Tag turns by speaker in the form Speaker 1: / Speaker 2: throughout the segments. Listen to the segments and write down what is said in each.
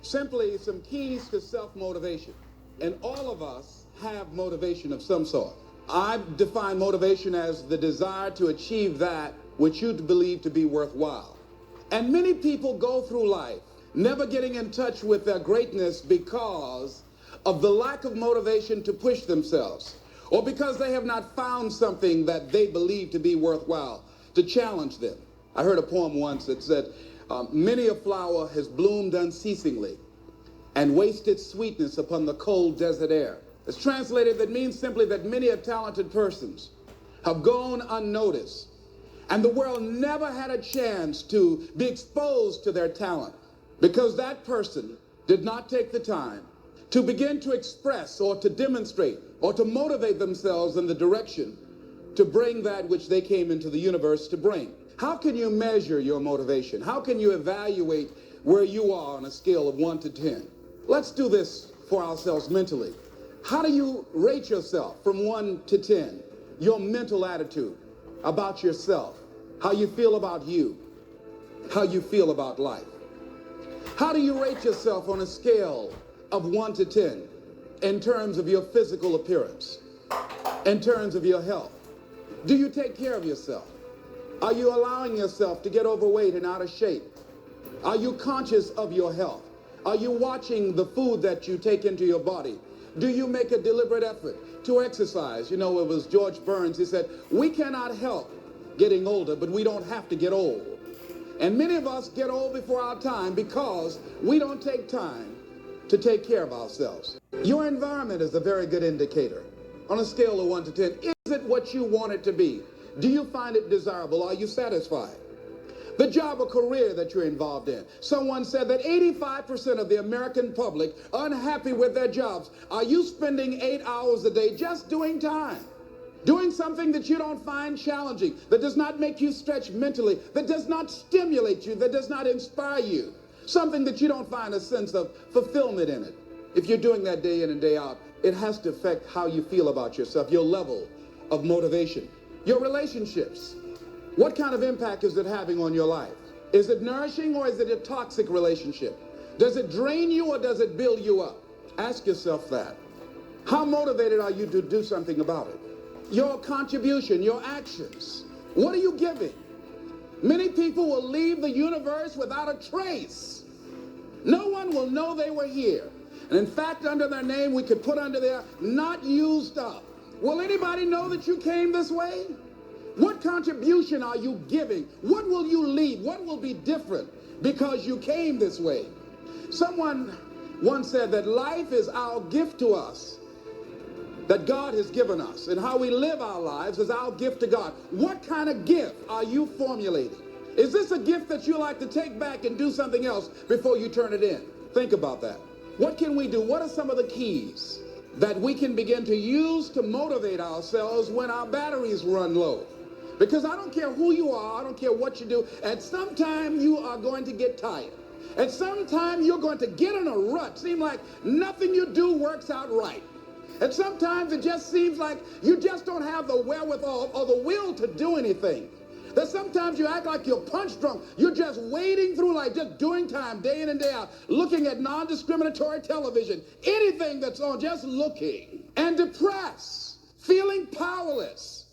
Speaker 1: Simply some keys to self-motivation. And all of us have motivation of some sort. I define motivation as the desire to achieve that which you believe to be worthwhile. And many people go through life never getting in touch with their greatness because of the lack of motivation to push themselves, or because they have not found something that they believe to be worthwhile to challenge them. I heard a poem once that said, many a flower has bloomed unceasingly and wasted sweetness upon the cold desert air. It's translated, that means simply that many a talented persons have gone unnoticed, and the world never had a chance to be exposed to their talent because that person did not take the time to begin to express or to demonstrate or to motivate themselves in the direction to bring that which they came into the universe to bring. How can you measure your motivation? How can you evaluate where you are on a scale of 1 to 10? Let's do this for ourselves mentally. How do you rate yourself from 1 to 10? Your mental attitude about yourself, how you feel about you, how you feel about life. How do you rate yourself on a scale of 1 to 10 in terms of your physical appearance, in terms of your health? Do you take care of yourself? Are you allowing yourself to get overweight and out of shape? Are you conscious of your health? Are you watching the food that you take into your body? Do you make a deliberate effort to exercise? You know, it was George Burns, he said, we cannot help getting older, but we don't have to get old. And many of us get old before our time because we don't take time to take care of ourselves. Your environment is a very good indicator. On a scale of 1 to 10, is it what you want it to be? Do you find it desirable? Are you satisfied? The job or career that you're involved in. Someone said that 85% of the American public are unhappy with their jobs. Are you spending 8 hours a day just doing time? Doing something that you don't find challenging, that does not make you stretch mentally, that does not stimulate you, that does not inspire you. Something that you don't find a sense of fulfillment in it. If you're doing that day in and day out, it has to affect how you feel about yourself, your level of motivation. Your relationships. What kind of impact is it having on your life? Is it nourishing or is it a toxic relationship? Does it drain you or does it build you up? Ask yourself that. How motivated are you to do something about it? Your contribution, your actions. What are you giving? Many people will leave the universe without a trace. No one will know they were here. And in fact, under their name, we could put under there, not used up. Will anybody know that you came this way? What contribution are you giving? What will you leave? What will be different because you came this way? Someone once said that life is our gift to us, that God has given us, and how we live our lives is our gift to God. What kind of gift are you formulating? Is this a gift that you like to take back and do something else before you turn it in? Think about that. What can we do? What are some of the keys that we can begin to use to motivate ourselves when our batteries run low? Because I don't care who you are, I don't care what you do, at some time you are going to get tired. At some time you're going to get in a rut. Seem like nothing you do works out right. And sometimes it just seems like you just don't have the wherewithal or the will to do anything. That sometimes you act like you're punch drunk. You're just wading through life, just doing time day in and day out, looking at non-discriminatory television, anything that's on, just looking. And depressed, feeling powerless,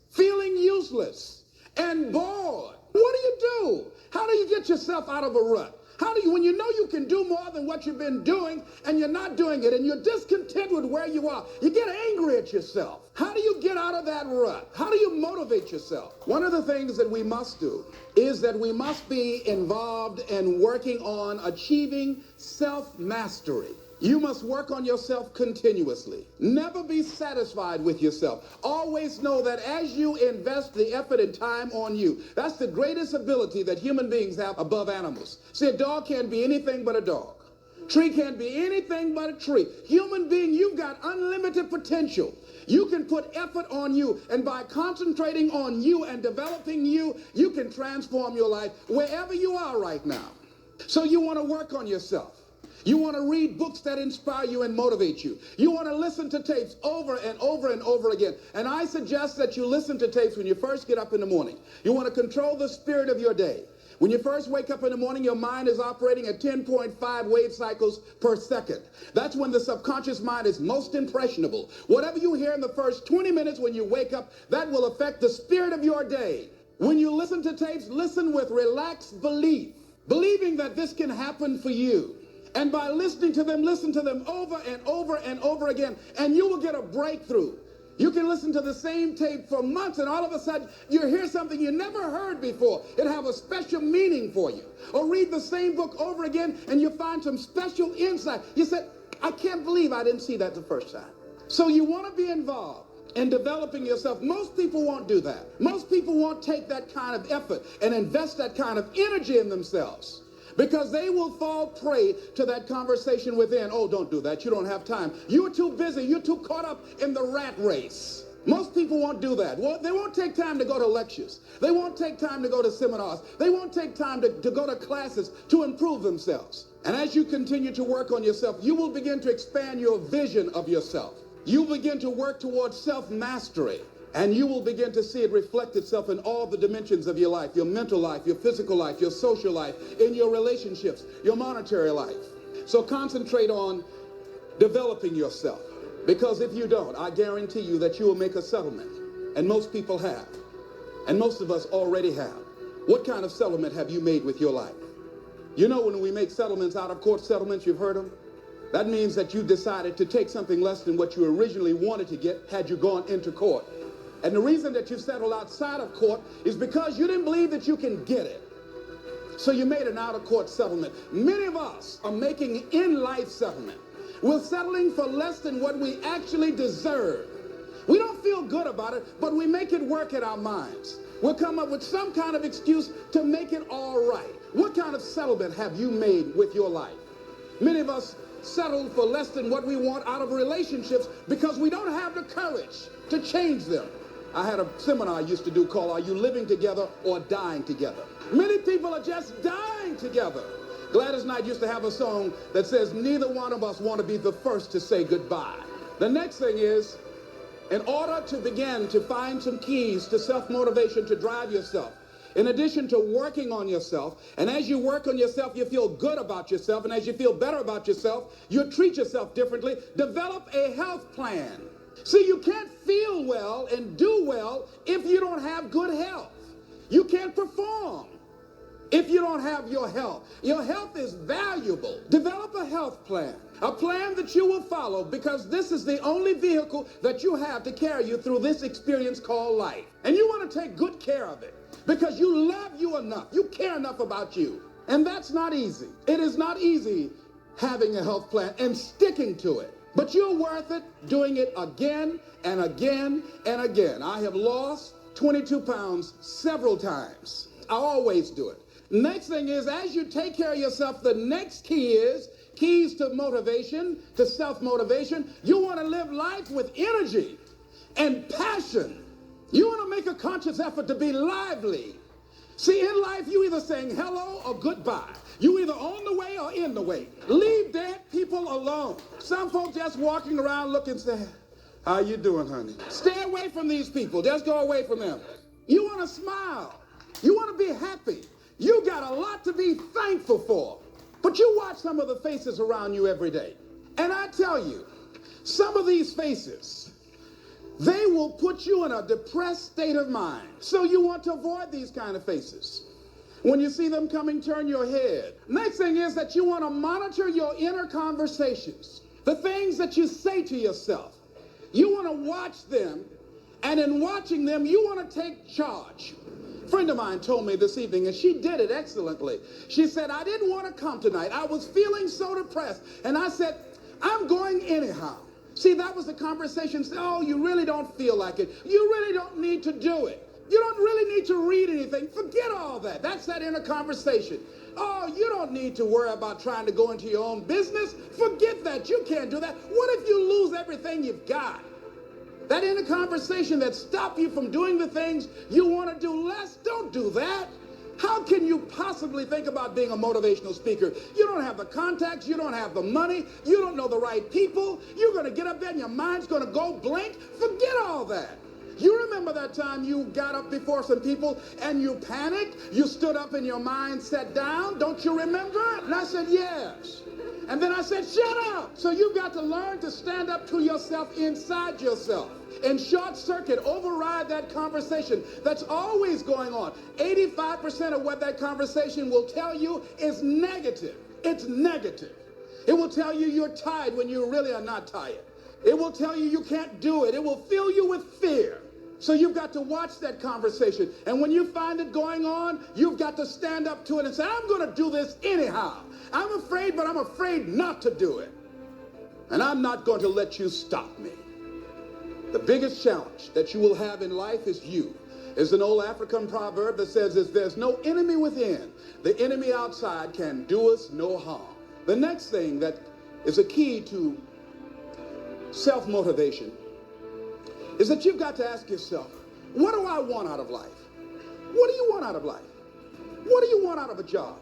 Speaker 1: feeling useless, and bored. What do you do? How do you get yourself out of a rut? How do you, when you know you can do more than what you've been doing and you're not doing it and you're discontent with where you are, you get angry at yourself. How do you get out of that rut? How do you motivate yourself? One of the things that we must do is that we must be involved in working on achieving self-mastery. You must work on yourself continuously. Never be satisfied with yourself. Always know that as you invest the effort and time on you, that's the greatest ability that human beings have above animals. See, a dog can't be anything but a dog. Tree can't be anything but a tree. Human being, you've got unlimited potential. You can put effort on you, and by concentrating on you and developing you, you can transform your life wherever you are right now. So you want to work on yourself. You want to read books that inspire you and motivate you. You want to listen to tapes over and over and over again. And I suggest that you listen to tapes when you first get up in the morning. You want to control the spirit of your day. When you first wake up in the morning, your mind is operating at 10.5 wave cycles per second. That's when the subconscious mind is most impressionable. Whatever you hear in the first 20 minutes when you wake up, that will affect the spirit of your day. When you listen to tapes, listen with relaxed belief, believing that this can happen for you. And by listening to them, listen to them over and over and over again, and you will get a breakthrough. You can listen to the same tape for months, and all of a sudden, you hear something you never heard before. It have a special meaning for you. Or read the same book over again, and you find some special insight. You said, I can't believe I didn't see that the first time. So you want to be involved in developing yourself. Most people won't do that. Most people won't take that kind of effort and invest that kind of energy in themselves, because they will fall prey to that conversation within. Oh, don't do that. You don't have time. You're too busy. You're too caught up in the rat race. Most people won't do that. Well, they won't take time to go to lectures. They won't take time to go to seminars. They won't take time to go to classes to improve themselves. And as you continue to work on yourself, you will begin to expand your vision of yourself. You begin to work towards self-mastery. And you will begin to see it reflect itself in all the dimensions of your life, your mental life, your physical life, your social life, in your relationships, your monetary life. So concentrate on developing yourself, because if you don't, I guarantee you that you will make a settlement. And most people have. And most of us already have. What kind of settlement have you made with your life? You know, when we make settlements, out of court settlements, you've heard them? That means that you decided to take something less than what you originally wanted to get had you gone into court. And the reason that you settled outside of court is because you didn't believe that you can get it. So you made an out-of-court settlement. Many of us are making in-life settlement. We're settling for less than what we actually deserve. We don't feel good about it, but we make it work in our minds. We'll come up with some kind of excuse to make it all right. What kind of settlement have you made with your life? Many of us settle for less than what we want out of relationships because we don't have the courage to change them. I had a seminar I used to do called Are You Living Together or Dying Together? Many people are just dying together. Gladys Knight used to have a song that says, neither one of us want to be the first to say goodbye. The next thing is, in order to begin to find some keys to self-motivation to drive yourself, in addition to working on yourself, and as you work on yourself, you feel good about yourself, and as you feel better about yourself, you treat yourself differently. Develop a health plan. See, you can't feel well and do well if you don't have good health. You can't perform if you don't have your health. Your health is valuable. Develop a health plan, a plan that you will follow, because this is the only vehicle that you have to carry you through this experience called life. And you want to take good care of it because you love you enough. You care enough about you. And that's not easy. It is not easy having a health plan and sticking to it. But you're worth it doing it again and again and again. I have lost 22 pounds several times. I always do it. Next thing is, as you take care of yourself, the next key is keys to motivation, to self-motivation. You want to live life with energy and passion. You want to make a conscious effort to be lively. See, in life, you either saying hello or goodbye. You either on the way or in the way. Leave dead people alone. Some folks just walking around looking sad. How you doing, honey? Stay away from these people. Just go away from them. You want to smile. You want to be happy. You got a lot to be thankful for. But you watch some of the faces around you every day. And I tell you, some of these faces, they will put you in a depressed state of mind. So you want to avoid these kind of faces. When you see them coming, turn your head. Next thing is that you want to monitor your inner conversations. The things that you say to yourself. You want to watch them, and in watching them, you want to take charge. A friend of mine told me this evening, and she did it excellently. She said, I didn't want to come tonight. I was feeling so depressed. And I said, I'm going anyhow. See, that was the conversation. Oh, you really don't feel like it. You really don't need to do it. You don't really need to read anything. Forget all that. That's that inner conversation. Oh, you don't need to worry about trying to go into your own business. Forget that. You can't do that. What if you lose everything you've got? That inner conversation that stops you from doing the things you want to do less, don't do that. How can you possibly think about being a motivational speaker? You don't have the contacts, you don't have the money, you don't know the right people. You're going to get up there and your mind's going to go blank. Forget all that. You remember that time you got up before some people and you panicked? You stood up and your mind sat down? Don't you remember? And I said, yes. And then I said, shut up. So you've got to learn to stand up to yourself inside yourself and short circuit, override that conversation that's always going on. 85% of what that conversation will tell you is negative. It's negative. It will tell you you're tired when you really are not tired. It will tell you you can't do it. It will fill you with fear. So you've got to watch that conversation. And when you find it going on, you've got to stand up to it and say, I'm going to do this anyhow. I'm afraid, but I'm afraid not to do it. And I'm not going to let you stop me. The biggest challenge that you will have in life is you. There's an old African proverb that says, if there's no enemy within, the enemy outside can do us no harm. The next thing that is a key to self-motivation is that you've got to ask yourself, what do I want out of life? What do you want out of life? What do you want out of a job?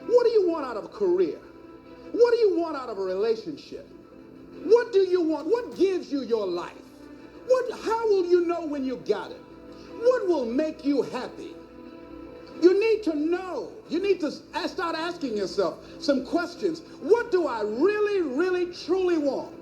Speaker 1: What do you want out of a career? What do you want out of a relationship? What do you want? What gives you your life? How will you know when you got it? What will make you happy? You need to know. You need to start asking yourself some questions. What do I really, really, truly want?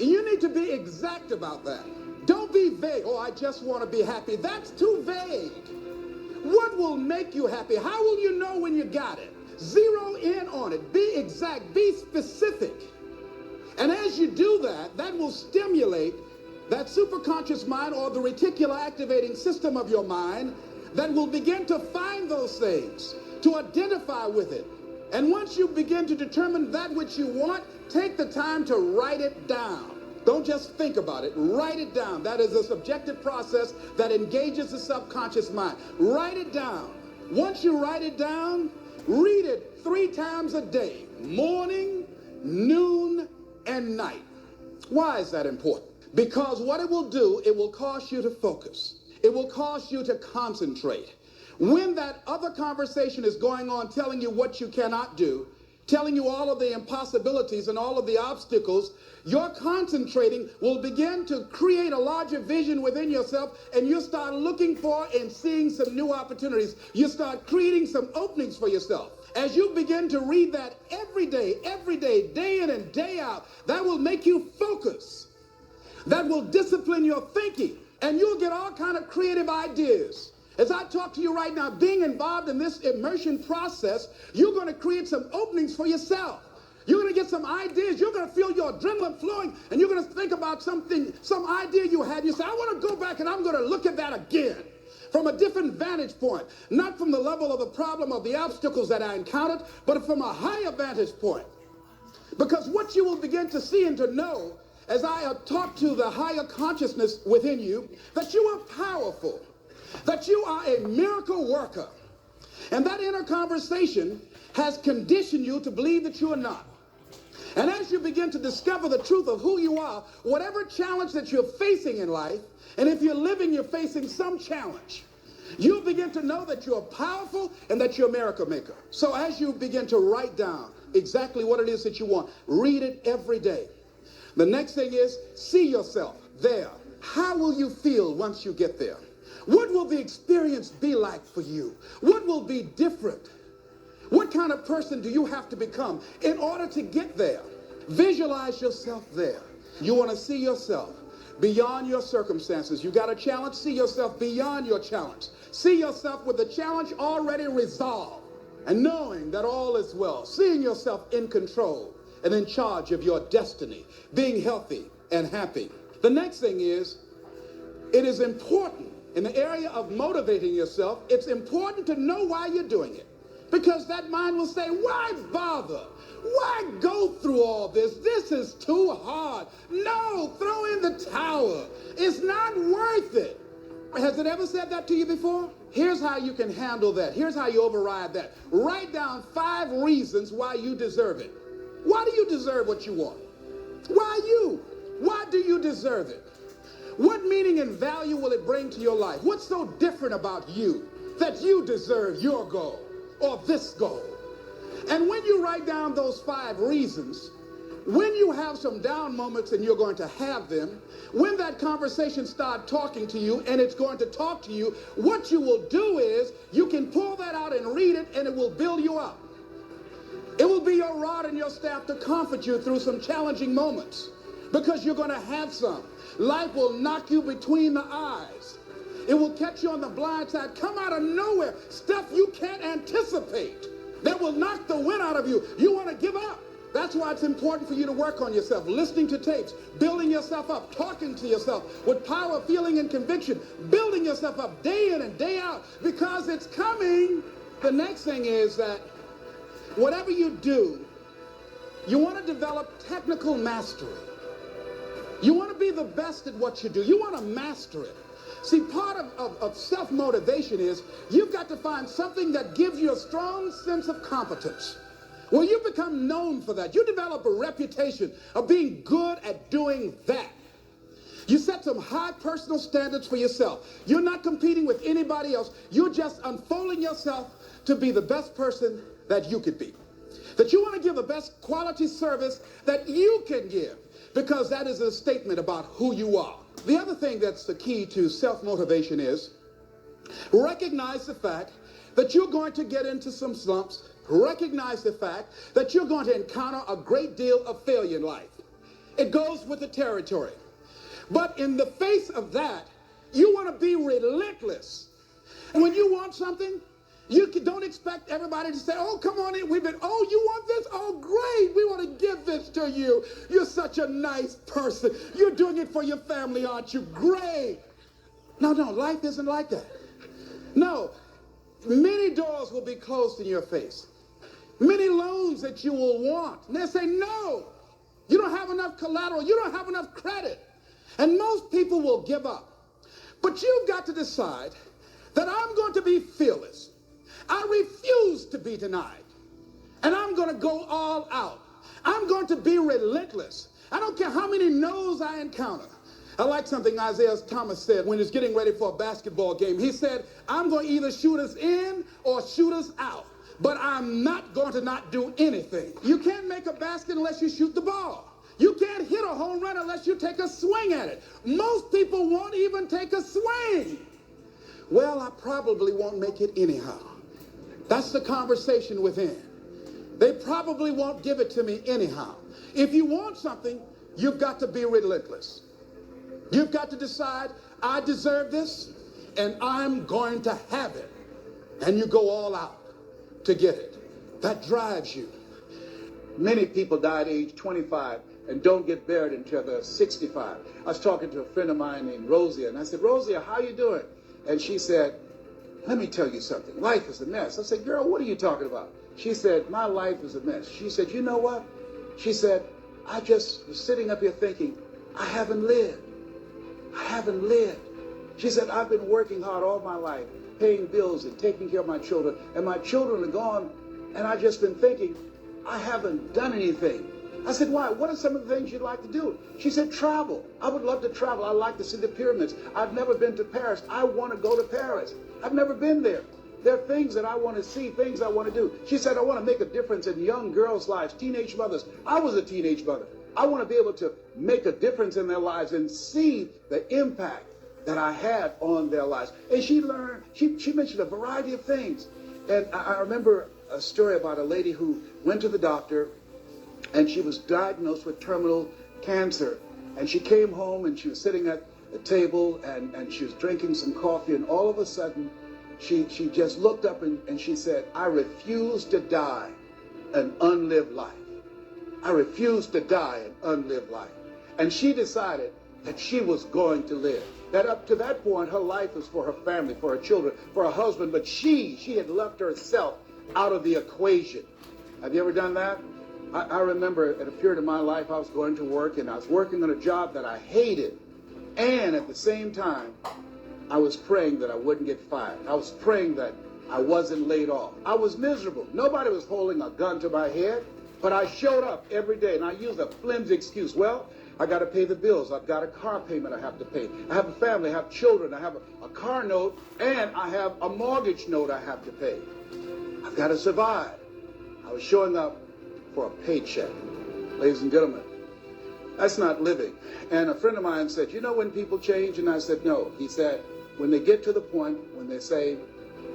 Speaker 1: And you need to be exact about that. Don't be vague. Oh, I just want to be happy. That's too vague. What will make you happy? How will you know when you got it? Zero in on it. Be exact. Be specific. And as you do that, that will stimulate that superconscious mind or the reticular activating system of your mind that will begin to find those things, to identify with it. And once you begin to determine that which you want, take the time to write it down. Don't just think about it. Write it down. That is a subjective process that engages the subconscious mind. Write it down. Once you write it down, read it 3 times a day, morning, noon, and night. Why is that important? Because what it will do, it will cause you to focus. It will cause you to concentrate. When that other conversation is going on telling you what you cannot do, telling you all of the impossibilities and all of the obstacles, your concentrating will begin to create a larger vision within yourself, and you start looking for and seeing some new opportunities. You start creating some openings for yourself. As you begin to read that every day, day in and day out, that will make you focus. That will discipline your thinking, and you'll get all kind of creative ideas. As I talk to you right now, being involved in this immersion process, you're going to create some openings for yourself. You're going to get some ideas. You're going to feel your adrenaline flowing, and you're going to think about something, some idea you had. You say, I want to go back and I'm going to look at that again from a different vantage point, not from the level of the problem of the obstacles that I encountered, but from a higher vantage point. Because what you will begin to see and to know as I talk to the higher consciousness within you, that you are powerful, that you are a miracle worker. And that inner conversation has conditioned you to believe that you are not. And as you begin to discover the truth of who you are, whatever challenge that you're facing in life, and if you're living, you're facing some challenge, you'll begin to know that you're powerful and that you're a miracle maker. So as you begin to write down exactly what it is that you want, read it every day. The next thing is, see yourself there. How will you feel once you get there? What will the experience be like for you? What will be different? What kind of person do you have to become in order to get there? Visualize yourself there. You want to see yourself beyond your circumstances. You got a challenge? See yourself beyond your challenge. See yourself with the challenge already resolved and knowing that all is well. Seeing yourself in control and in charge of your destiny, being healthy and happy. The next thing is, it is important in the area of motivating yourself, it's important to know why you're doing it. Because that mind will say, why bother? Why go through all this? This is too hard. No, throw in the towel. It's not worth it. Has it ever said that to you before? Here's how you can handle that. Here's how you override that. Write down 5 reasons why you deserve it. Why do you deserve what you want? Why you? Why do you deserve it? What meaning and value will it bring to your life? What's so different about you that you deserve your goal or this goal? And when you write down those 5 reasons, When you have some down moments, and you're going to have them, when that conversation starts talking to you and it's going to talk to you, what you will do is you can pull that out and read it, and it will build you up. It will be your rod and your staff to comfort you through some challenging moments, because you're going to have some. Life will knock you between the eyes. It will catch you on the blind side, come out of nowhere, stuff you can't anticipate that will knock the wind out of you. You want to give up. That's why it's important for you to work on yourself, listening to tapes, building yourself up, talking to yourself with power, feeling, and conviction, building yourself up day in and day out, because it's coming. The next thing is that whatever you do, you want to develop technical mastery. You want to be the best at what you do. You want to master it. See, part of self-motivation is you've got to find something that gives you a strong sense of competence. Well, you become known for that. You develop a reputation of being good at doing that. You set some high personal standards for yourself. You're not competing with anybody else. You're just unfolding yourself to be the best person that you could be. That you want to give the best quality service that you can give, because that is a statement about who you are. The other thing that's the key to self-motivation is recognize the fact that you're going to get into some slumps. Recognize the fact that you're going to encounter a great deal of failure in life. It goes with the territory. But in the face of that, you want to be relentless. And when you want something, don't expect everybody to say, oh, come on in. Oh, you want this? Oh, great. We want to give this to you. You're such a nice person. You're doing it for your family, aren't you? Great. No, life isn't like that. No, many doors will be closed in your face. Many loans that you will want. And they'll say, no, you don't have enough collateral. You don't have enough credit. And most people will give up. But you've got to decide that I'm going to be fearless. I refuse to be denied. And I'm going to go all out. I'm going to be relentless. I don't care how many no's I encounter. I like something Isaiah Thomas said when he was getting ready for a basketball game. He said, I'm going to either shoot us in or shoot us out, but I'm not going to not do anything. You can't make a basket unless you shoot the ball. You can't hit a home run unless you take a swing at it. Most people won't even take a swing. Well, I probably won't make it anyhow. That's the conversation within. They probably won't give it to me anyhow. If you want something, you've got to be relentless. You've got to decide, I deserve this, and I'm going to have it. And you go all out to get it. That drives you. Many people die at age 25 and don't get buried until they're 65. I was talking to a friend of mine named Rosia, and I said, Rosia, how you doing? And she said, let me tell you something. Life is a mess. I said, girl, what are you talking about? She said, my life is a mess. She said, you know what? She said, I just was sitting up here thinking, I haven't lived. I haven't lived. She said, I've been working hard all my life, paying bills and taking care of my children, and my children are gone, and I've just been thinking, I haven't done anything. I said, why? What are some of the things you'd like to do? She said, travel. I would love to travel. I'd like to see the pyramids. I've never been to Paris. I want to go to Paris. I've never been there. There are things that I want to see, things I want to do. She said, I want to make a difference in young girls' lives, teenage mothers. I was a teenage mother. I want to be able to make a difference in their lives and see the impact that I had on their lives. And she mentioned a variety of things. And I remember a story about a lady who went to the doctor, and she was diagnosed with terminal cancer. And she came home, and she was sitting at the table, and she was drinking some coffee, and all of a sudden, she just looked up and she said, I refuse to die an unlived life. I refuse to die an unlived life. And she decided that she was going to live. That up to that point, her life was for her family, for her children, for her husband, but she had left herself out of the equation. Have you ever done that? I remember at a period of my life, I was going to work, and I was working on a job that I hated. And at the same time, I was praying that I wouldn't get fired. I was praying that I wasn't laid off. I was miserable. Nobody was holding a gun to my head, but I showed up every day, and I used a flimsy excuse. Well, I got to pay the bills. I've got a car payment I have to pay. I have a family. I have children. I have a car note, and I have a mortgage note I have to pay. I've got to survive. I was showing up for a paycheck. Ladies and gentlemen, that's not living. And a friend of mine said, you know when people change? And I said, no. He said, when they get to the point when they say,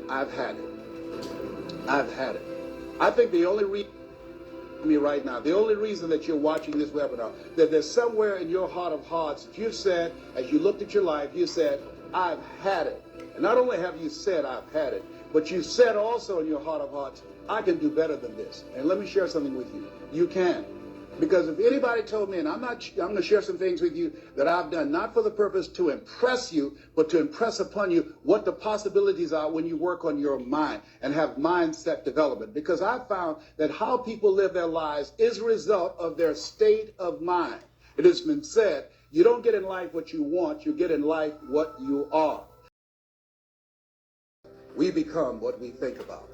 Speaker 1: I've had it. I've had it. I think the only reason me right now, the only reason that you're watching this webinar, that there's somewhere in your heart of hearts that you've said, as you looked at your life, you said, I've had it. And not only have you said, I've had it, but you said also in your heart of hearts, I can do better than this. And let me share something with you. You can. Because if anybody told me, and I'm going to share some things with you that I've done, not for the purpose to impress you, but to impress upon you what the possibilities are when you work on your mind and have mindset development. Because I've found that how people live their lives is a result of their state of mind. It has been said, you don't get in life what you want, you get in life what you are. We become what we think about.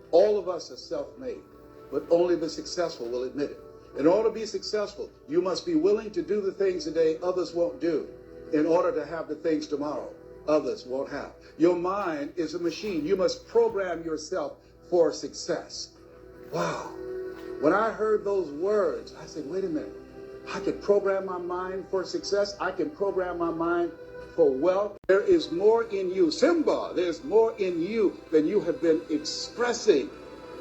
Speaker 1: All of us are self-made, but only the successful will admit it. In order to be successful, you must be willing to do the things today others won't do in order to have the things tomorrow others won't have. Your mind is a machine. You must program yourself for success. Wow. When I heard those words, I said, wait a minute. I can program my mind for success. I can program my mind for wealth. There is more in you. Simba, there's more in you than you have been expressing.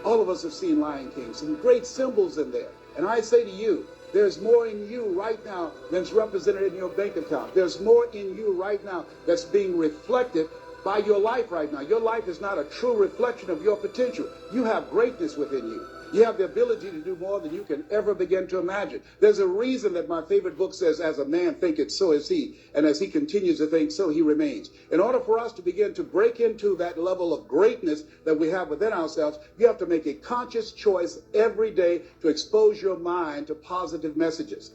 Speaker 1: All of us have seen Lion King, some great symbols in there. And I say to you, there's more in you right now than's represented in your bank account. There's more in you right now that's being reflected by your life right now. Your life is not a true reflection of your potential. You have greatness within you. You have the ability to do more than you can ever begin to imagine. There's a reason that my favorite book says, as a man thinketh, so is he. And as he continues to think, so he remains. In order for us to begin to break into that level of greatness that we have within ourselves, you have to make a conscious choice every day to expose your mind to positive messages.